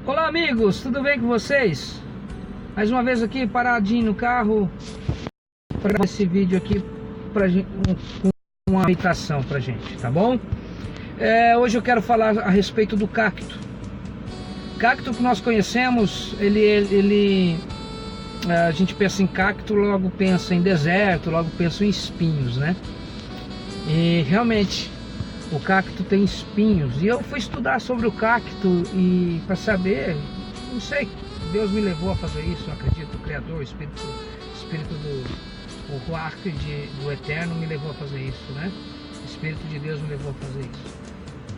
Olá amigos, tudo bem com vocês? Mais uma vez aqui paradinho no carro para esse vídeo aqui pra gente, uma meditação pra gente, tá bom? Hoje eu quero falar a respeito do cacto. Cacto que nós conhecemos, a gente pensa em cacto, logo pensa em deserto, logo pensa em espinhos, né? E realmente o cacto tem espinhos. E eu fui estudar sobre o cacto e para saber, não sei, Deus me levou a fazer isso, eu acredito, o Criador, o Espírito do Ruach do Eterno me levou a fazer isso, né? O Espírito de Deus me levou a fazer isso.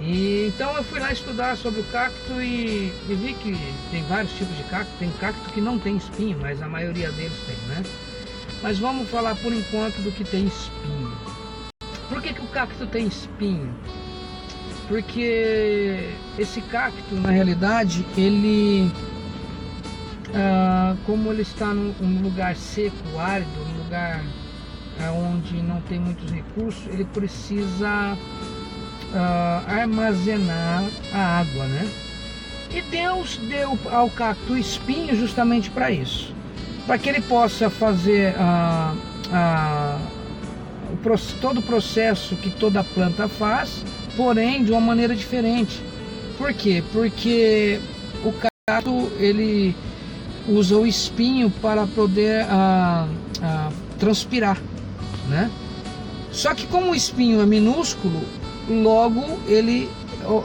E então eu fui lá estudar sobre o cacto e vi que tem vários tipos de cacto. Tem cacto que não tem espinho, mas a maioria deles tem, né? Mas vamos falar por enquanto do que tem espinho. Por que o cacto tem espinho? Porque esse cacto, na realidade, ele, como ele está num lugar seco, árido, num lugar onde não tem muitos recursos, ele precisa armazenar a água, né? E Deus deu ao cacto espinho justamente para isso, para que ele possa fazer todo o processo que toda planta faz, porém de uma maneira diferente. Por quê? Porque o cacto ele usa o espinho para poder transpirar, né? Só que como o espinho é minúsculo, logo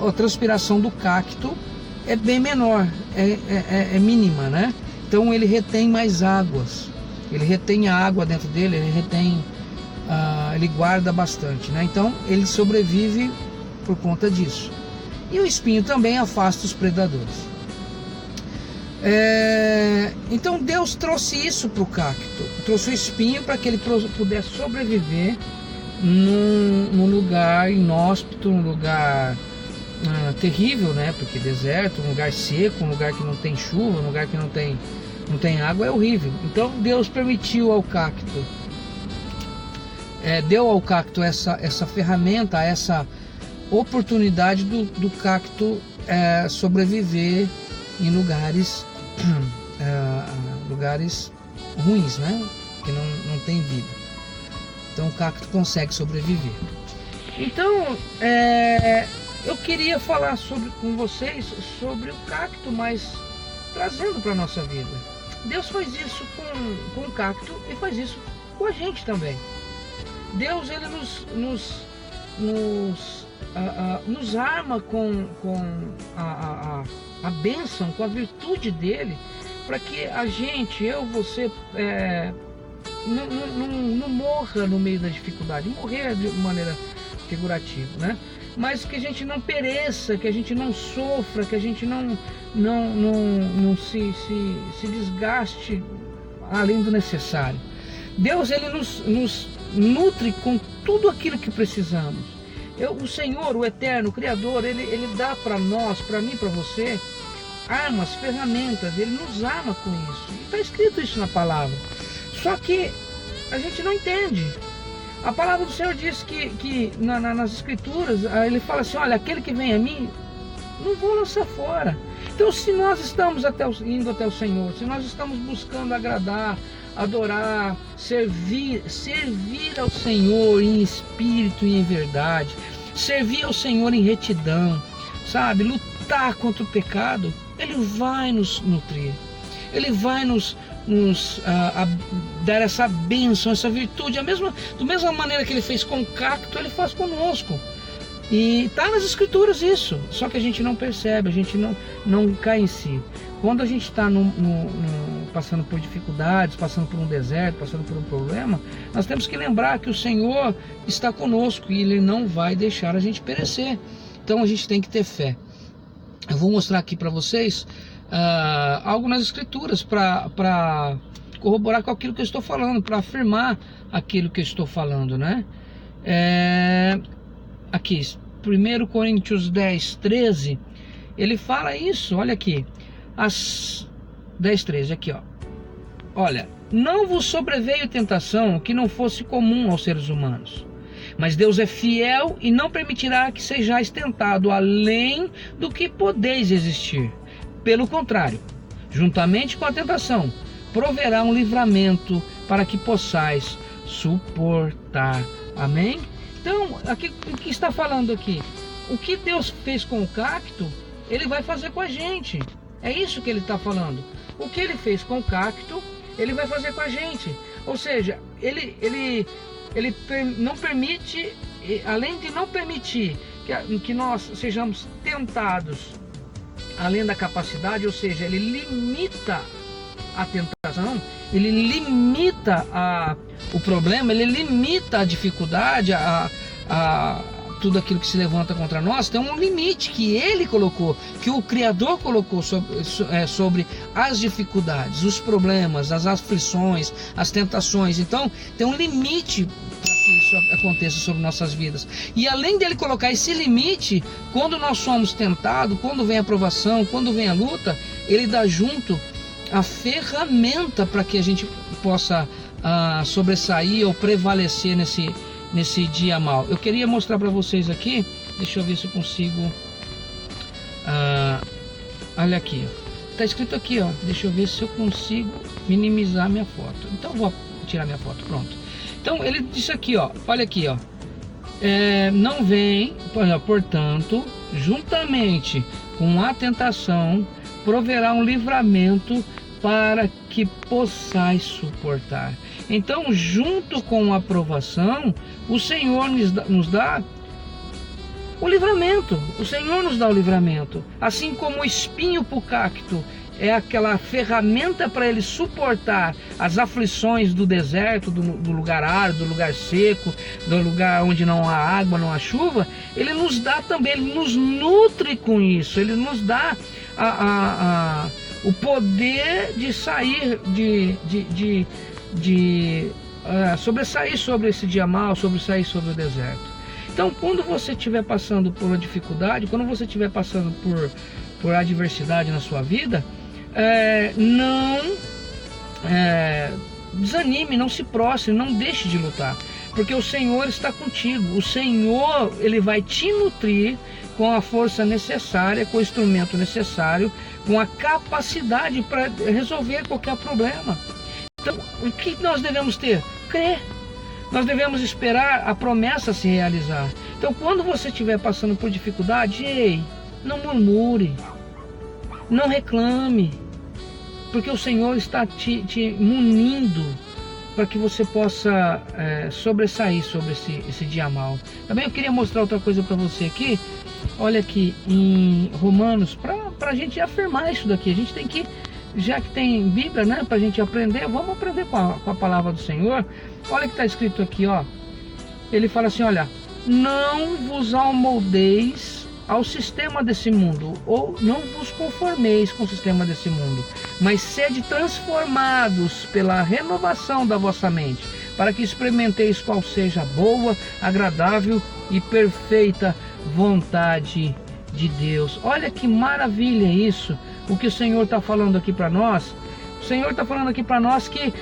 a transpiração do cacto é bem menor, é mínima, né? Então ele retém mais águas, ele retém a água dentro dele, ele guarda bastante, né? Então ele sobrevive por conta disso. E o espinho também afasta os predadores. Então Deus trouxe isso para o cacto, trouxe o espinho para que ele pudesse sobreviver num lugar inóspito, num lugar terrível, né? Porque deserto, um lugar seco, um lugar que não tem chuva, um lugar que não tem água, é horrível. Então Deus permitiu ao cacto, deu ao cacto essa ferramenta, essa oportunidade do cacto sobreviver em lugares ruins, né? Que não tem vida. Então o cacto consegue sobreviver. Então eu queria falar com vocês sobre o cacto, mas trazendo para a nossa vida. Deus faz isso com o cacto e faz isso com a gente também. Deus ele nos arma com a bênção, com a virtude dele, para que a gente, você, não morra no meio da dificuldade, morrer de maneira figurativa, né? Mas que a gente não pereça, que a gente não sofra, que a gente não se desgaste além do necessário. Deus ele nos nutre com tudo aquilo que precisamos. O Senhor, o Eterno, o Criador, ele dá para nós, para mim, para você, armas, ferramentas, ele nos arma com isso. E está escrito isso na palavra. Só que a gente não entende. A palavra do Senhor diz que nas Escrituras, ele fala assim, olha, aquele que vem a mim, não vou lançar fora. Então se nós estamos indo até o Senhor, se nós estamos buscando agradar, adorar, servir ao Senhor em espírito e em verdade, servir ao Senhor em retidão, sabe, lutar contra o pecado, ele vai nos nutrir, ele vai nos dar essa bênção, essa virtude, da mesma maneira que ele fez com o cacto, ele faz conosco. E está nas Escrituras isso, só que a gente não percebe, a gente não cai em si. Quando a gente está passando por dificuldades, passando por um deserto, passando por um problema, nós temos que lembrar que o Senhor está conosco e Ele não vai deixar a gente perecer. Então a gente tem que ter fé. Eu vou mostrar aqui para vocês algo nas Escrituras para corroborar com aquilo que eu estou falando, para afirmar aquilo que eu estou falando, né? Aqui, 1 Coríntios 10, 13, ele fala isso, olha aqui, as 10, 13, aqui ó, olha, não vos sobreveio tentação que não fosse comum aos seres humanos, mas Deus é fiel e não permitirá que sejais tentado além do que podeis resistir. Pelo contrário, juntamente com a tentação, proverá um livramento para que possais suportar. Amém? Então, aqui, o que está falando aqui? O que Deus fez com o cacto, Ele vai fazer com a gente. É isso que Ele está falando. O que Ele fez com o cacto, Ele vai fazer com a gente. Ou seja, Ele não permite, além de não permitir que nós sejamos tentados além da capacidade, ou seja, Ele limita a tentação, Ele limita o problema, Ele limita a dificuldade, tudo aquilo que se levanta contra nós. Tem um limite que Ele colocou, que o Criador colocou sobre as dificuldades, os problemas, as aflições, as tentações. Então tem um limite para que isso aconteça sobre nossas vidas. E além dele colocar esse limite, quando nós somos tentados, quando vem a provação, quando vem a luta, Ele dá junto a ferramenta para que a gente possa sobressair ou prevalecer nesse dia mal. Eu queria mostrar para vocês aqui, deixa eu ver se eu consigo, olha aqui, tá escrito aqui, ó, deixa eu ver se eu consigo minimizar minha foto. Então vou tirar minha foto, pronto. Então ele disse aqui, ó, olha aqui, ó, não vem, portanto, juntamente com a tentação, proverá um livramento para que possais suportar. Então, junto com a provação, o Senhor nos dá o livramento. O Senhor nos dá o livramento. Assim como o espinho para o cacto é aquela ferramenta para ele suportar as aflições do deserto, do lugar árido, do lugar seco, do lugar onde não há água, não há chuva, Ele nos dá também, Ele nos nutre com isso, Ele nos dá o poder de sair, sobressair sobre esse dia mal, sobressair sobre o deserto. Então, quando você estiver passando por uma dificuldade, quando você estiver passando por adversidade na sua vida, não desanime, não se prostre, não deixe de lutar, porque o Senhor está contigo. O Senhor, Ele vai te nutrir com a força necessária, com o instrumento necessário, com a capacidade para resolver qualquer problema. Então, o que nós devemos ter? Crer. Nós devemos esperar a promessa se realizar. Então, quando você estiver passando por dificuldade, não murmure, não reclame, porque o Senhor está te munindo para que você possa sobressair sobre esse dia mal. Também eu queria mostrar outra coisa para você aqui. Olha aqui em Romanos, para a gente afirmar isso daqui. A gente tem que, já que tem Bíblia, né, para a gente aprender, vamos aprender com a palavra do Senhor. Olha o que está escrito aqui, ó. Ele fala assim, olha, não vos amoldeis ao sistema desse mundo, ou não vos conformeis com o sistema desse mundo, mas sede transformados pela renovação da vossa mente, para que experimenteis qual seja a boa, agradável e perfeita vontade de Deus. Olha que maravilha isso, o que o Senhor está falando aqui para nós. O Senhor está falando aqui para nós que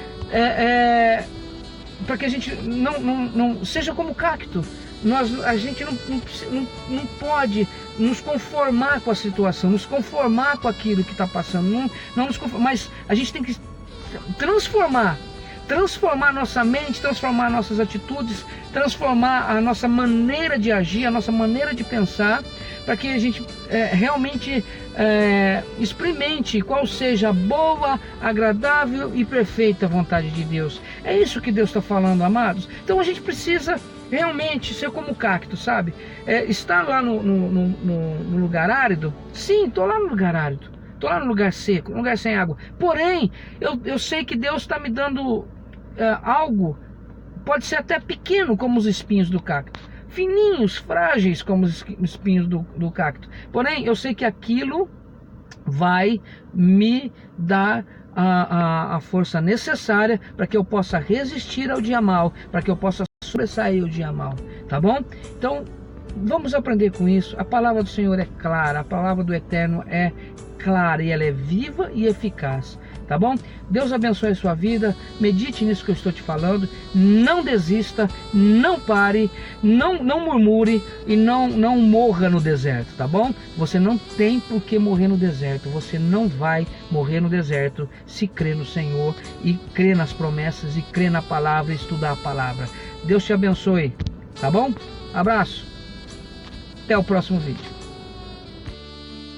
para que a gente não seja como cacto. A gente não pode nos conformar com a situação, nos conformar com aquilo que está passando, não nos conformar, mas a gente tem que transformar nossa mente, transformar nossas atitudes, transformar a nossa maneira de agir, a nossa maneira de pensar, para que a gente realmente experimente qual seja a boa, agradável e perfeita vontade de Deus. É isso que Deus está falando, amados. Então a gente precisa realmente ser como o cacto, sabe? Estar lá no lugar árido. Sim, estou lá no lugar árido. Estou lá no lugar seco, no lugar sem água. Porém, eu sei que Deus está me dando algo, pode ser até pequeno, como os espinhos do cacto, fininhos, frágeis, como os espinhos do cacto. Porém, eu sei que aquilo vai me dar a força necessária para que eu possa resistir ao dia mal, para que eu possa sobressair o dia mal, tá bom? Então, Vamos aprender com isso. A palavra do Senhor é clara, a palavra do Eterno é clara e ela é viva e eficaz, tá bom? Deus abençoe a sua vida, medite nisso que eu estou te falando, não desista, não pare, não murmure e não morra no deserto, tá bom? Você não tem por que morrer no deserto, você não vai morrer no deserto se crer no Senhor e crer nas promessas e crer na palavra e estudar a palavra. Deus te abençoe, tá bom? Abraço, até o próximo vídeo.